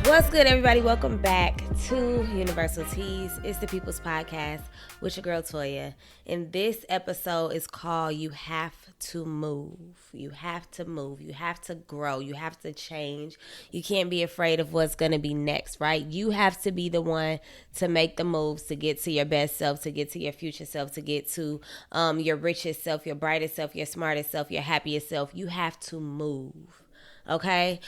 What's good, everybody? Welcome back to Universal Teas. It's the People's Podcast with your girl Toya. And this episode is called You Have to Move. You have to move. You have to grow. You have to change. You can't be afraid of what's going to be next, right? You have to be the one to make the moves to get to your best self, to get to your future self, to get to your richest self, your brightest self, your smartest self, your happiest self. You have to move. Okay.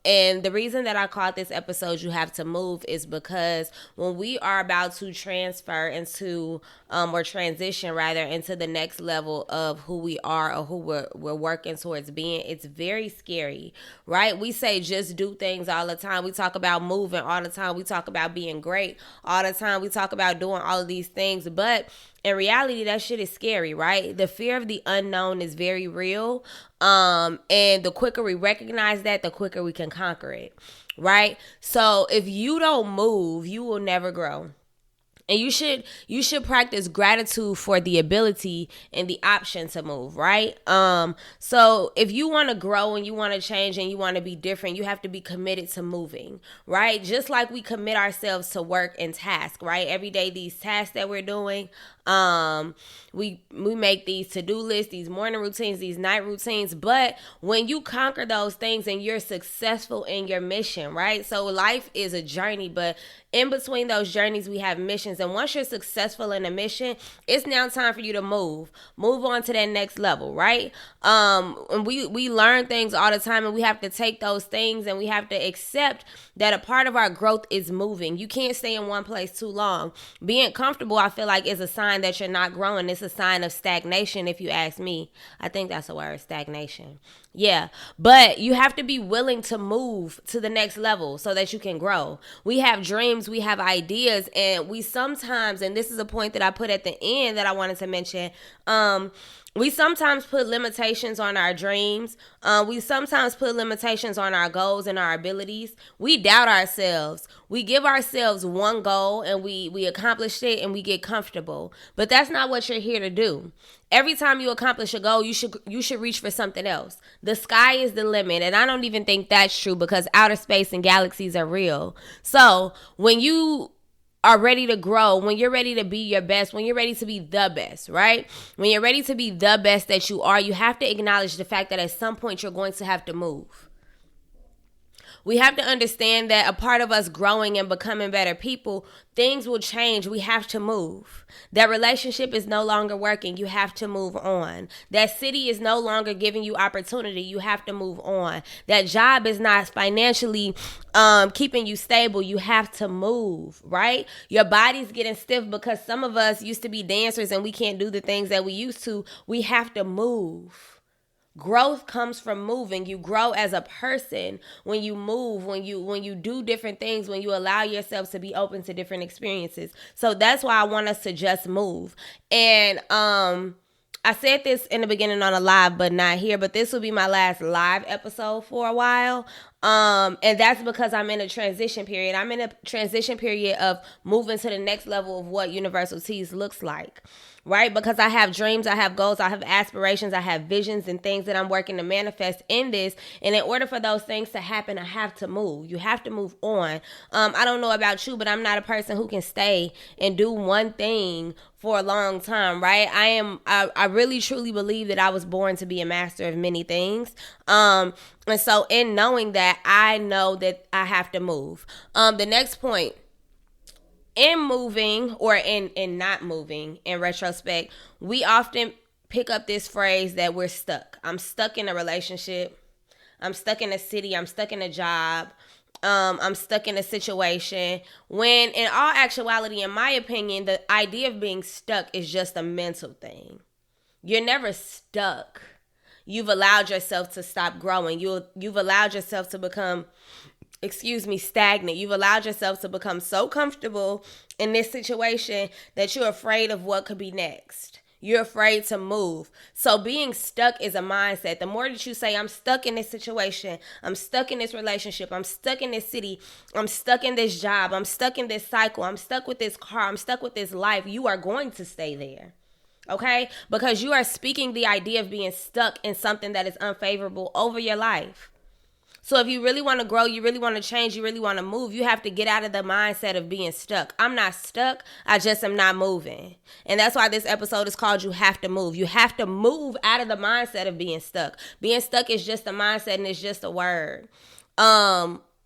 And the reason that I called this episode You Have to Move is because when we are about to transfer into or transition rather into the next level of who we are or who we're working towards being, it's very scary, right? We say just do things all the time. We talk about moving all the time. We talk about being great all the time. We talk about doing all of these things, but in reality, that shit is scary, right? The fear of the unknown is very real. And the quicker we recognize that, the quicker we can conquer it, right? So if you don't move, you will never grow. And you should practice gratitude for the ability and the option to move, right? So if you want to grow and you want to change and you want to be different, you have to be committed to moving, right? Just like we commit ourselves to work and task, right? Every day, these tasks that we're doing, we make these to-do lists, these morning routines, these night routines. But when you conquer those things and you're successful in your mission, right? So life is a journey, but in between those journeys, we have missions. And once you're successful in a mission, it's now time for you to move on to that next level, right? And we learn things all the time, and we have to take those things and we have to accept that a part of our growth is moving. You can't stay in one place too long. Being comfortable, I feel like, is a sign that you're not growing. It's a sign of stagnation, if you ask me. I think that's a word, stagnation. Yeah, but you have to be willing to move to the next level so that you can grow. We have dreams, we have ideas, and we sometimes, and this is a point that I put at the end that I wanted to mention, we sometimes put limitations on our dreams. We sometimes put limitations on our goals and our abilities. We doubt ourselves. We give ourselves one goal and we accomplish it and we get comfortable. But that's not what you're here to do. Every time you accomplish a goal, you should reach for something else. The sky is the limit, and I don't even think that's true because outer space and galaxies are real. So when you are ready to grow, when you're ready to be your best, when you're ready to be the best, right? When you're ready to be the best that you are, you have to acknowledge the fact that at some point you're going to have to move. We have to understand that a part of us growing and becoming better people, things will change. We have to move. That relationship is no longer working. You have to move on. That city is no longer giving you opportunity. You have to move on. That job is not financially keeping you stable. You have to move, right? Your body's getting stiff because some of us used to be dancers and we can't do the things that we used to. We have to move. Growth comes from moving. You grow as a person when you move, when you do different things, when you allow yourself to be open to different experiences. So that's why I want us to just move. And I said this in the beginning on a live, but not here. But this will be my last live episode for a while. And that's because I'm in a transition period. I'm in a transition period of moving to the next level of what Universal Teas looks like. Right? Because I have dreams, I have goals, I have aspirations, I have visions and things that I'm working to manifest in this. And in order for those things to happen, I have to move. You have to move on. I don't know about you, but I'm not a person who can stay and do one thing for a long time, right? I really truly believe that I was born to be a master of many things. And so in knowing that, I know that I have to move. The next point. In moving or in not moving, in retrospect, we often pick up this phrase that we're stuck. I'm stuck in a relationship. I'm stuck in a city. I'm stuck in a job. I'm stuck in a situation. When in all actuality, in my opinion, the idea of being stuck is just a mental thing. You're never stuck. You've allowed yourself to stop growing. You've allowed yourself to become stagnant. You've allowed yourself to become so comfortable in this situation that you're afraid of what could be next. You're afraid to move. So being stuck is a mindset. The more that you say, I'm stuck in this situation, I'm stuck in this relationship, I'm stuck in this city, I'm stuck in this job, I'm stuck in this cycle, I'm stuck with this car, I'm stuck with this life, you are going to stay there. Okay? Because you are speaking the idea of being stuck in something that is unfavorable over your life. So if you really want to grow, you really want to change, you really want to move, you have to get out of the mindset of being stuck. I'm not stuck. I just am not moving. And that's why this episode is called You Have to Move. You have to move out of the mindset of being stuck. Being stuck is just a mindset and it's just a word.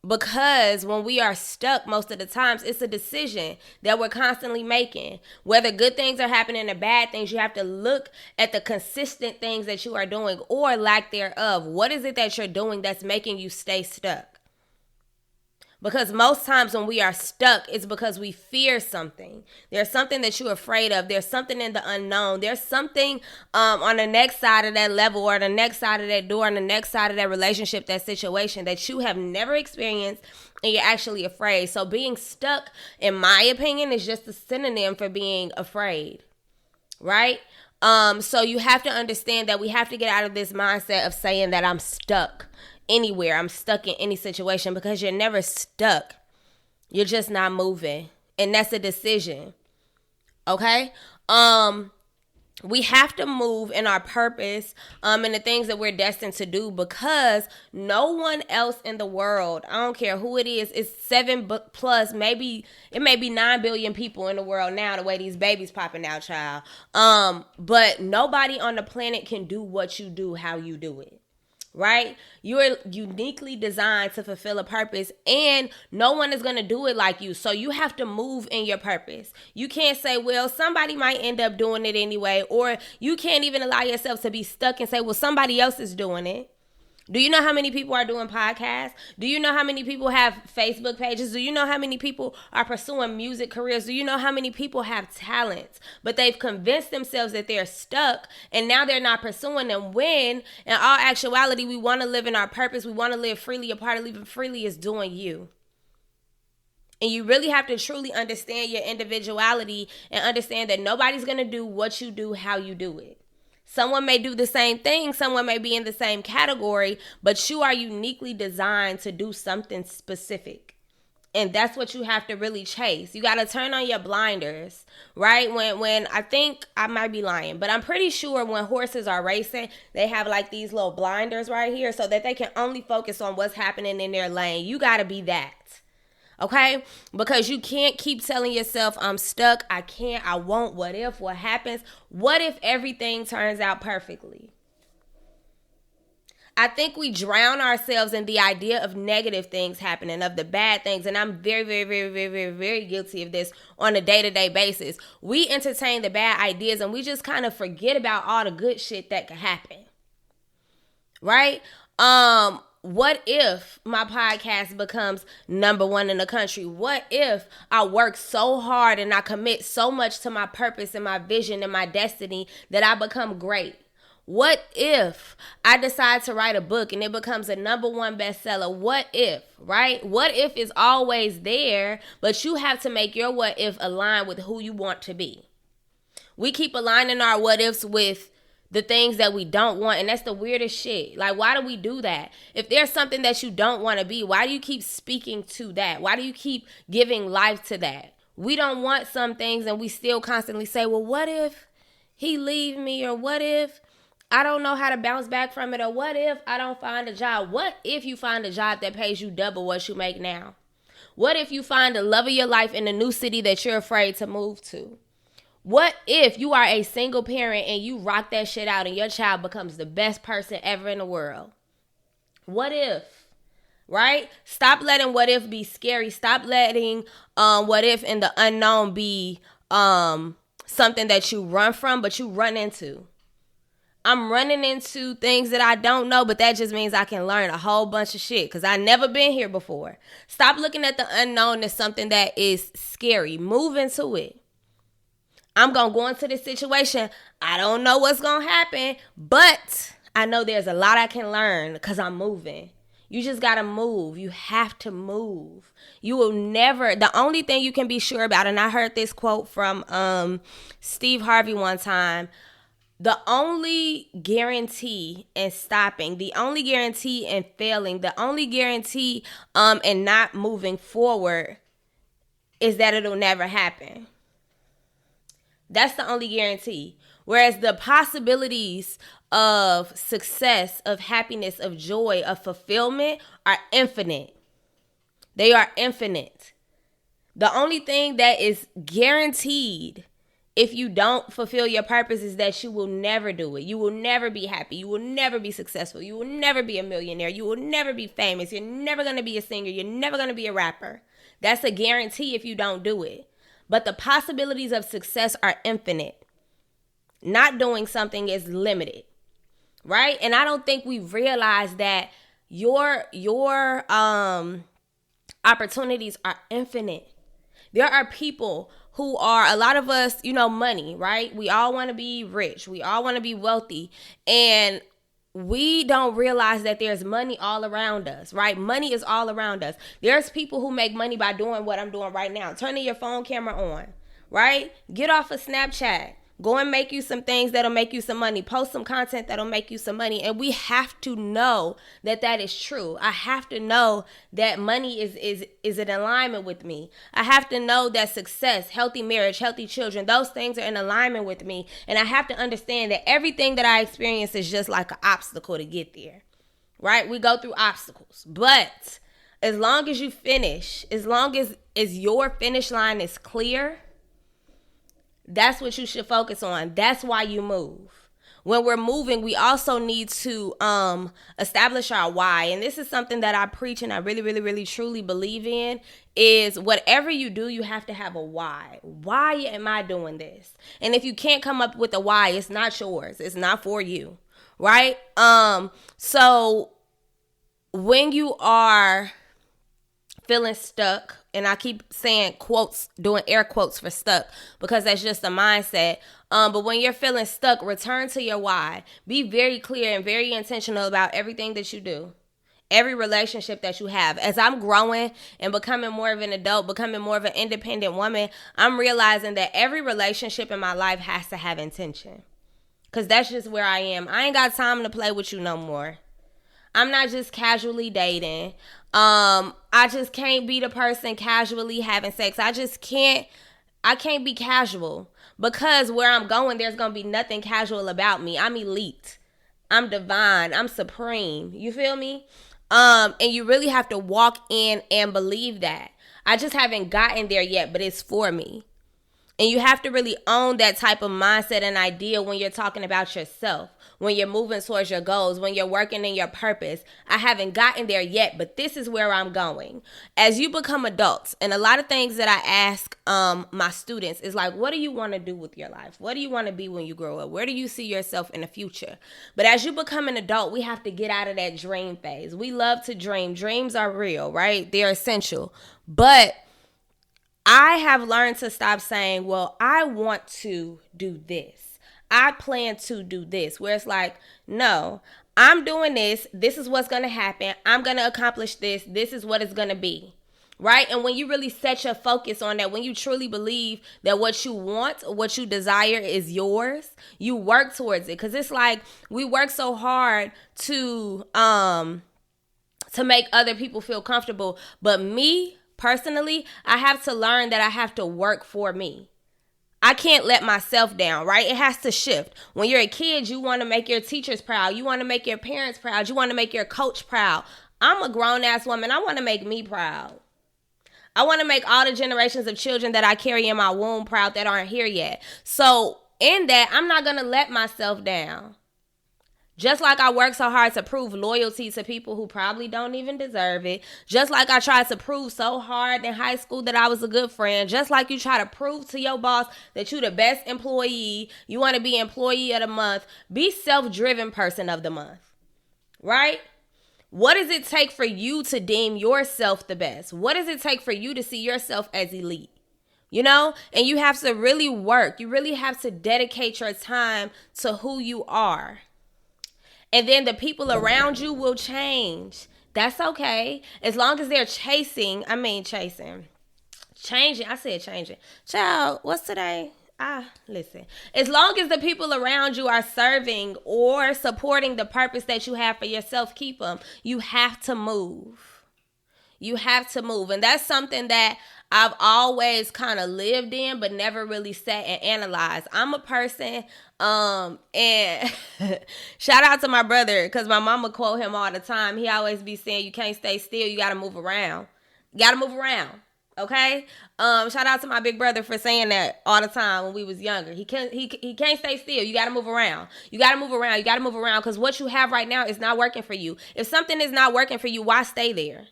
Because when we are stuck, most of the times, it's a decision that we're constantly making. Whether good things are happening or bad things, you have to look at the consistent things that you are doing or lack thereof. What is it that you're doing that's making you stay stuck? Because most times when we are stuck, it's because we fear something. There's something that you're afraid of. There's something in the unknown. There's something on the next side of that level or the next side of that door, on the next side of that relationship, that situation that you have never experienced and you're actually afraid. So being stuck, in my opinion, is just a synonym for being afraid, right? So you have to understand that we have to get out of this mindset of saying that I'm stuck anywhere, I'm stuck in any situation, because you're never stuck. You're just not moving. And that's a decision. Okay? We have to move in our purpose and the things that we're destined to do, because no one else in the world, I don't care who it is 7 plus, maybe it may be 9 billion people in the world now, the way these babies popping out, child. But nobody on the planet can do what you do, how you do it. Right? You are uniquely designed to fulfill a purpose, and no one is going to do it like you. So you have to move in your purpose. You can't say, well, somebody might end up doing it anyway, or you can't even allow yourself to be stuck and say, well, somebody else is doing it. Do you know how many people are doing podcasts? Do you know how many people have Facebook pages? Do you know how many people are pursuing music careers? Do you know how many people have talents, but they've convinced themselves that they're stuck and now they're not pursuing them, when in all actuality, we want to live in our purpose. We want to live freely. A part of living freely is doing you. And you really have to truly understand your individuality and understand that nobody's going to do what you do, how you do it. Someone may do the same thing. Someone may be in the same category, but you are uniquely designed to do something specific. And that's what you have to really chase. You got to turn on your blinders, right? When I think, I might be lying, but I'm pretty sure when horses are racing, they have like these little blinders right here so that they can only focus on what's happening in their lane. You got to be that. Okay? Because you can't keep telling yourself, I'm stuck, I can't, I won't, what if, what happens? What if everything turns out perfectly? I think we drown ourselves in the idea of negative things happening, of the bad things. And I'm very, very, very, very, very, very guilty of this on a day-to-day basis. We entertain the bad ideas and we just kind of forget about all the good shit that could happen. Right? What if my podcast becomes #1 in the country? What if I work so hard and I commit so much to my purpose and my vision and my destiny that I become great? What if I decide to write a book and it becomes a #1 bestseller? What if, right? What if is always there, but you have to make your what if align with who you want to be. We keep aligning our what ifs with the things that we don't want, and that's the weirdest shit. Like, why do we do that? If there's something that you don't want to be, why do you keep speaking to that? Why do you keep giving life to that? We don't want some things, and we still constantly say, well, what if he leave me? Or what if I don't know how to bounce back from it? Or what if I don't find a job? What if you find a job that pays you double what you make now? What if you find the love of your life in a new city that you're afraid to move to? What if you are a single parent and you rock that shit out and your child becomes the best person ever in the world? What if, right? Stop letting what if be scary. Stop letting what if in the unknown be something that you run from, but you run into. I'm running into things that I don't know, but that just means I can learn a whole bunch of shit because I've never been here before. Stop looking at the unknown as something that is scary. Move into it. I'm going to go into this situation. I don't know what's going to happen, but I know there's a lot I can learn because I'm moving. You just got to move. You have to move. You will never, the only thing you can be sure about, and I heard this quote from Steve Harvey one time, the only guarantee in stopping, the only guarantee in failing, the only guarantee in not moving forward is that it'll never happen. That's the only guarantee. Whereas the possibilities of success, of happiness, of joy, of fulfillment are infinite. They are infinite. The only thing that is guaranteed if you don't fulfill your purpose is that you will never do it. You will never be happy. You will never be successful. You will never be a millionaire. You will never be famous. You're never going to be a singer. You're never going to be a rapper. That's a guarantee if you don't do it. But the possibilities of success are infinite. Not doing something is limited, right? And I don't think we realize that your opportunities are infinite. There are people who are, a lot of us, money, right? We all want to be rich. We all want to be wealthy. And we don't realize that there's money all around us, right? Money is all around us. There's people who make money by doing what I'm doing right now. Turning your phone camera on, right? Get off of Snapchat. Go and make you some things that'll make you some money. Post some content that'll make you some money. And we have to know that that is true. I have to know that money is in alignment with me. I have to know that success, healthy marriage, healthy children, those things are in alignment with me. And I have to understand that everything that I experience is just like an obstacle to get there, right? We go through obstacles. But as long as you finish, as long as your finish line is clear, that's what you should focus on. That's why you move. When we're moving, we also need to establish our why. And this is something that I preach and I really, really, really, truly believe in, is whatever you do, you have to have a why. Why am I doing this? And if you can't come up with a why, it's not yours. It's not for you, right? So when you are feeling stuck, and I keep saying quotes, doing air quotes for stuck, because that's just a mindset. But when you're feeling stuck, return to your why. Be very clear and very intentional about everything that you do. Every relationship that you have. As I'm growing and becoming more of an adult, becoming more of an independent woman, I'm realizing that every relationship in my life has to have intention. Because that's just where I am. I ain't got time to play with you no more. I'm not just casually dating. I just can't be the person casually having sex. I can't be casual, because where I'm going, there's going to be nothing casual about me. I'm elite. I'm divine. I'm supreme. You feel me? And you really have to walk in and believe that. I just haven't gotten there yet, but it's for me. And you have to really own that type of mindset and idea when you're talking about yourself, when you're moving towards your goals, when you're working in your purpose. I haven't gotten there yet, but this is where I'm going. As you become adults, and a lot of things that I ask my students is like, what do you want to do with your life? What do you want to be when you grow up? Where do you see yourself in the future? But as you become an adult, we have to get out of that dream phase. We love to dream. Dreams are real, right? They're essential. But I have learned to stop saying, well, I want to do this. I plan to do this. Where it's like, no, I'm doing this. This is what's going to happen. I'm going to accomplish this. This is what it's going to be. Right? And when you really set your focus on that, when you truly believe that what you want, what you desire is yours, you work towards it. Because it's like we work so hard to make other people feel comfortable. But me, personally, I have to learn that I have to work for me. I can't let myself down, right? It has to shift. When you're a kid, you want to make your teachers proud. You want to make your parents proud. You want to make your coach proud. I'm a grown-ass woman. I want to make me proud. I want to make all the generations of children that I carry in my womb proud that aren't here yet. So in that, I'm not going to let myself down. Just like I work so hard to prove loyalty to people who probably don't even deserve it. Just like I tried to prove so hard in high school that I was a good friend. Just like you try to prove to your boss that you're the best employee. You want to be employee of the month. Be self-driven person of the month. Right? What does it take for you to deem yourself the best? What does it take for you to see yourself as elite? You know? And you have to really work. You really have to dedicate your time to who you are. And then the people around you will change. That's okay. As long as they're changing. Child, what's today? Listen. As long as the people around you are serving or supporting the purpose that you have for yourself, keep them. You have to move. You have to move. And that's something that I've always kind of lived in, but never really sat and analyzed. I'm a person, and shout out to my brother, because my mama quote him all the time. He always be saying, you can't stay still, you gotta move around. Okay? Shout out to my big brother for saying that all the time when we was younger. He can't stay still. You gotta move around. You gotta move around, because what you have right now is not working for you. If something is not working for you, why stay there?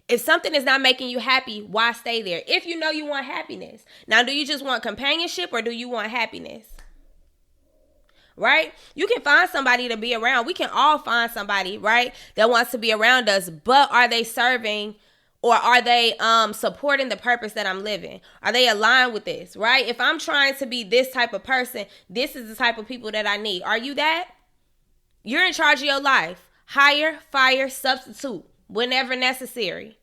If something is not making you happy, why stay there? If you know you want happiness. Now, do you just want companionship, or do you want happiness? Right? You can find somebody to be around. We can all find somebody, right, that wants to be around us. But are they serving, or are they supporting the purpose that I'm living? Are they aligned with this, right? If I'm trying to be this type of person, this is the type of people that I need. Are you that? You're in charge of your life. Hire, fire, substitute whenever necessary.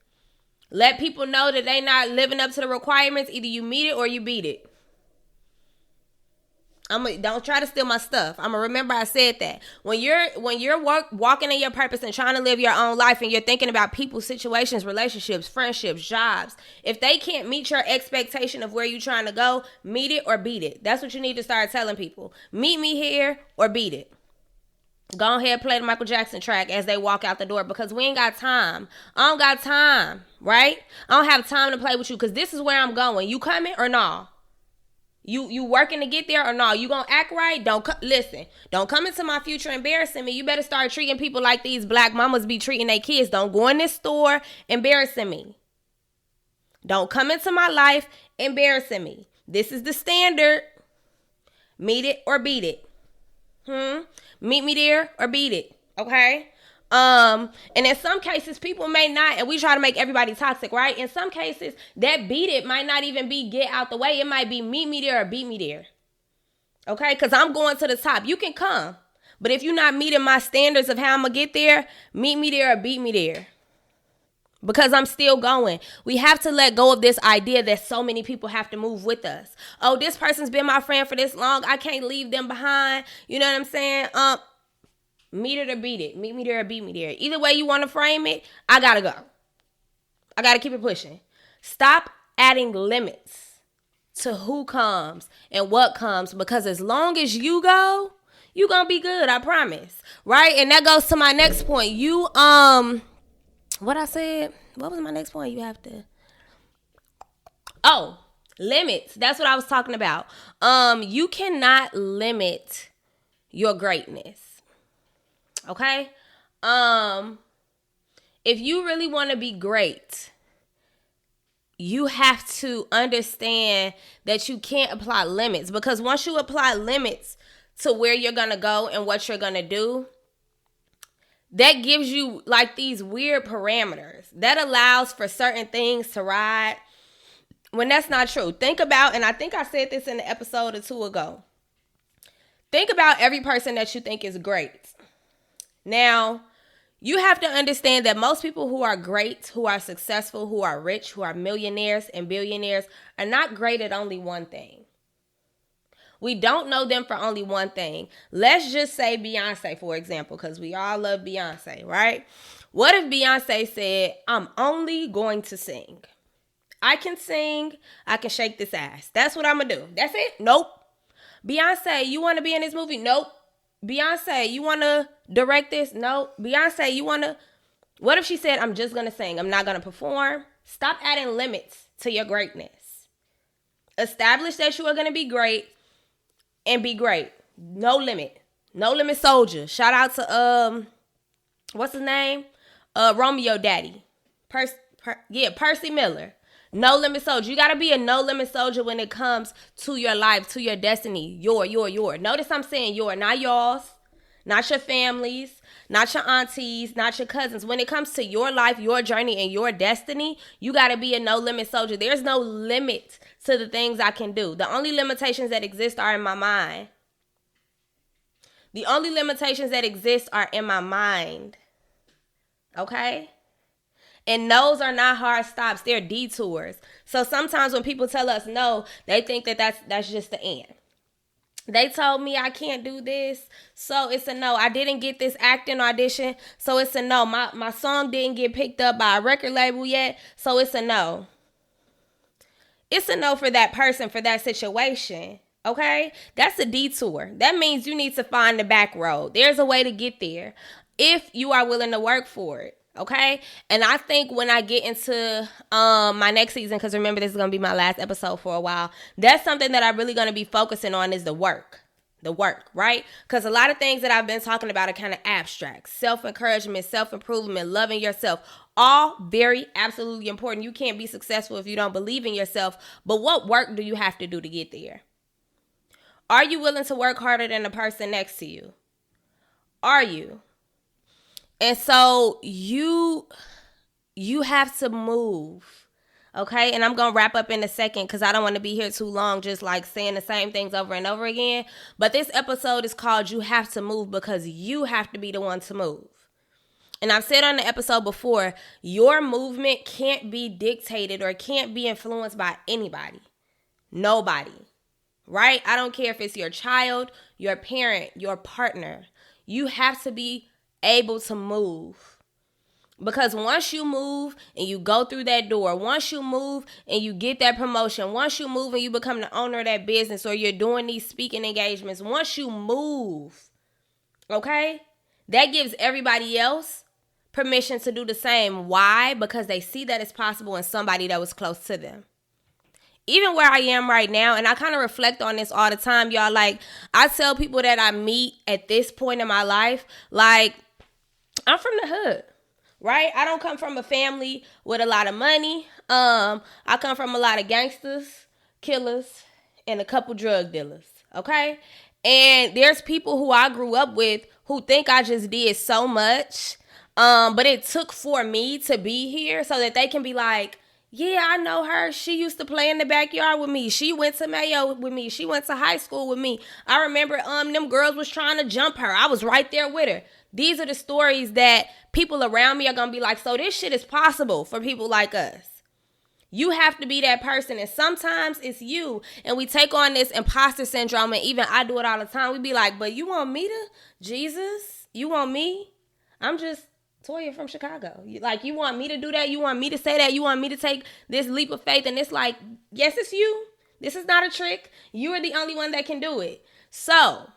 Let people know that they not living up to the requirements. Either you meet it or you beat it. Don't try to steal my stuff. I'm gonna remember I said that. When you're walking in your purpose and trying to live your own life, and you're thinking about people, situations, relationships, friendships, jobs, if they can't meet your expectation of where you're trying to go, meet it or beat it. That's what you need to start telling people. Meet me here or beat it. Go ahead, play the Michael Jackson track as they walk out the door, because we ain't got time. I don't got time, right? I don't have time to play with you, because this is where I'm going. You coming or no? You working to get there or no? You gonna act right? Listen, don't come into my future embarrassing me. You better start treating people like these black mamas be treating their kids. Don't go in this store embarrassing me. Don't come into my life embarrassing me. This is the standard. Meet it or beat it. Meet me there or beat it. Okay? And in some cases, people may not, and we try to make everybody toxic, right? In some cases, that beat it might not even be get out the way. It might be meet me there or beat me there. Okay? Because I'm going to the top. You can come. But if you're not meeting my standards of how I'm going to get there, meet me there or beat me there. Because I'm still going. We have to let go of this idea that so many people have to move with us. Oh, this person's been my friend for this long. I can't leave them behind. You know what I'm saying? Meet it or beat it. Meet me there or beat me there. Either way you want to frame it, I got to go. I got to keep it pushing. Stop adding limits to who comes and what comes, because as long as you go, you're going to be good. I promise. Right? And that goes to my next point. What I said? What was my next point? You have to... Oh, limits. That's what I was talking about. You cannot limit your greatness. Okay? If you really want to be great, you have to understand that you can't apply limits, because once you apply limits to where you're going to go and what you're going to do, that gives you like these weird parameters that allows for certain things to ride when that's not true. Think about, and I think I said this in an episode or two ago. Think about every person that you think is great. Now, you have to understand that most people who are great, who are successful, who are rich, who are millionaires and billionaires are not great at only one thing. We don't know them for only one thing. Let's just say Beyonce, for example, because we all love Beyonce, right? What if Beyonce said, I'm only going to sing? I can sing. I can shake this ass. That's what I'm going to do. That's it? Nope. Beyonce, you want to be in this movie? Nope. Beyonce, you want to direct this? Nope. Beyonce, you want to... What if she said, I'm just going to sing. I'm not going to perform. Stop adding limits to your greatness. Establish that you are going to be great. And be great. No limit. No limit soldier. Shout out to, what's his name? Romeo Daddy. Percy Miller. No limit soldier. You got to be a no limit soldier when it comes to your life, to your destiny. Your. Notice I'm saying your, not y'all's, not your families, not your aunties, not your cousins. When it comes to your life, your journey, and your destiny, you got to be a no limit soldier. There's no limit to the things I can do. The only limitations that exist are in my mind. The only limitations that exist are in my mind. Okay? And those are not hard stops. They're detours. So sometimes when people tell us no, they think that that's just the end. They told me I can't do this, so it's a no. I didn't get this acting audition, so it's a no. My song didn't get picked up by a record label yet, so it's a no. it's a no for that person, for that situation. Okay? That's a detour. That means you need to find the back road. There's a way to get there if you are willing to work for it. Okay? And I think when I get into my next season, because remember, this is going to be my last episode for a while, that's something that I'm really going to be focusing on is the work. The work, right? Because a lot of things that I've been talking about are kind of abstract. Self-encouragement, self-improvement, loving yourself. All very absolutely important. You can't be successful if you don't believe in yourself. But what work do you have to do to get there? Are you willing to work harder than the person next to you? Are you? And so you have to move. Okay, and I'm going to wrap up in a second because I don't want to be here too long just like saying the same things over and over again. But this episode is called You Have to Move because you have to be the one to move. And I've said on the episode before, your movement can't be dictated or can't be influenced by anybody. Nobody. Right? I don't care if it's your child, your parent, your partner. You have to be able to move. Because once you move and you go through that door, once you move and you get that promotion, once you move and you become the owner of that business or you're doing these speaking engagements, once you move, okay, that gives everybody else permission to do the same. Why? Because they see that it's possible in somebody that was close to them. Even where I am right now, and I kind of reflect on this all the time, y'all, like, I tell people that I meet at this point in my life, like, I'm from the hood. Right? I don't come from a family with a lot of money. I come from a lot of gangsters, killers, and a couple drug dealers. Okay? And there's people who I grew up with who think I just did so much. But it took for me to be here so that they can be like, yeah, I know her. She used to play in the backyard with me. She went to Mayo with me. She went to high school with me. I remember them girls was trying to jump her. I was right there with her. These are the stories that people around me are going to be like, so this shit is possible for people like us. You have to be that person. And sometimes it's you. And we take on this imposter syndrome. And even I do it all the time. We be like, but you want me to? Jesus? You want me? I'm just Toya from Chicago. You want me to do that? You want me to say that? You want me to take this leap of faith? And it's like, yes, it's you. This is not a trick. You are the only one that can do it. So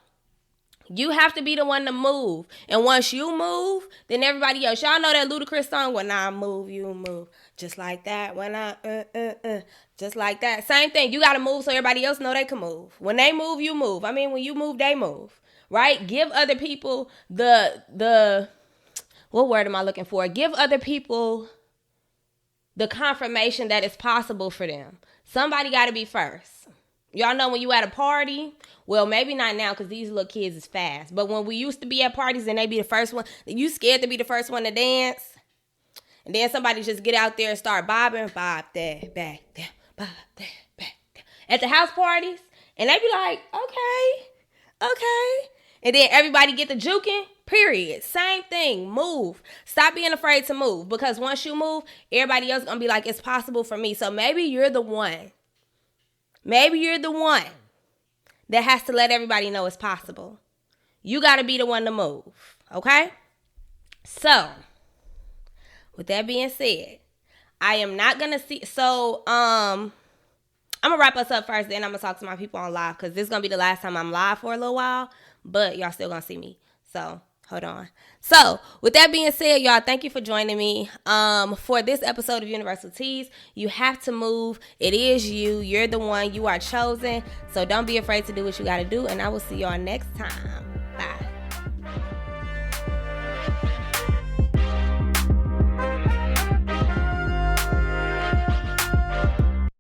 you have to be the one to move. And once you move, then everybody else. Y'all know that Ludacris song, when I move, you move. Just like that. When I, just like that. Same thing. You got to move so everybody else know they can move. When they move, you move. I mean, when you move, they move. Right? Give other people the what word am I looking for? Give other people the confirmation that it's possible for them. Somebody got to be first. Y'all know when you at a party, well, maybe not now because these little kids is fast. But when we used to be at parties and they be the first one, you scared to be the first one to dance. And then somebody just get out there and start bobbing. Bob that, back there, bob that, back there. At the house parties. And they be like, okay. And then everybody get the juking, period. Same thing, move. Stop being afraid to move. Because once you move, everybody else going to be like, it's possible for me. So maybe you're the one. Maybe you're the one that has to let everybody know it's possible. You got to be the one to move, okay? So, with that being said, I am not going to see... So, I'm going to wrap us up first, then I'm going to talk to my people on live because this is going to be the last time I'm live for a little while, but y'all still going to see me. So, hold on. So, with that being said, y'all, thank you for joining me for this episode of Universal Teas. You have to move. It is you. You're the one. You are chosen. So, don't be afraid to do what you got to do, and I will see y'all next time.